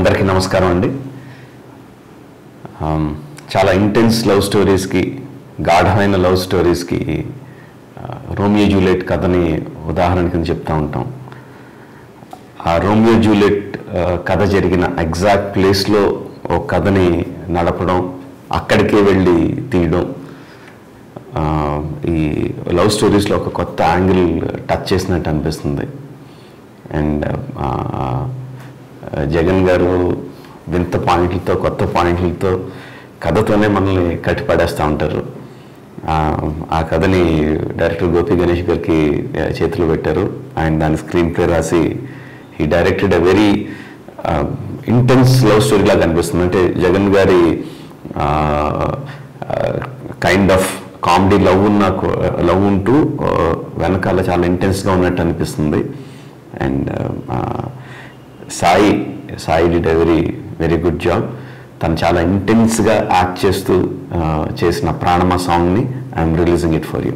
అందరికీ నమస్కారం అండి. చాలా ఇంటెన్స్ లవ్ స్టోరీస్కి, గాఢమైన లవ్ స్టోరీస్కి రోమియో జూలియట్ కథని ఉదాహరణ కింద చెప్తూ ఉంటాం. ఆ రోమియో జూలియట్ కథ జరిగిన ఎగ్జాక్ట్ ప్లేస్లో ఒక కథని నడపడం, అక్కడికే వెళ్ళి తీయడం, ఈ లవ్ స్టోరీస్లో ఒక కొత్త యాంగిల్ టచ్ చేసినట్టు అనిపిస్తుంది. అండ్ జగన్ గారు వింత పాయింట్లతో, కొత్త పాయింట్లతో కథతోనే మనల్ని కట్టిపడేస్తూ ఉంటారు. ఆ కథని డైరెక్టర్ గోపి గణేష్ గారికి చేతిలో పెట్టారు. ఆయన దాని స్క్రీన్ ప్లే రాసి ఈ directed a very intense love story లాగా అనిపిస్తుంది. అంటే జగన్ గారి కైండ్ ఆఫ్ కామెడీ లవ్ ఉంటూ వెనకాల చాలా ఇంటెన్స్గా ఉన్నట్టు అనిపిస్తుంది. And Sai did a very good job. తను చాలా ఇంటెన్స్గా యాక్ట్ చేస్తూ చేసిన ప్రాణమ సాంగ్ని I'm releasing it for you.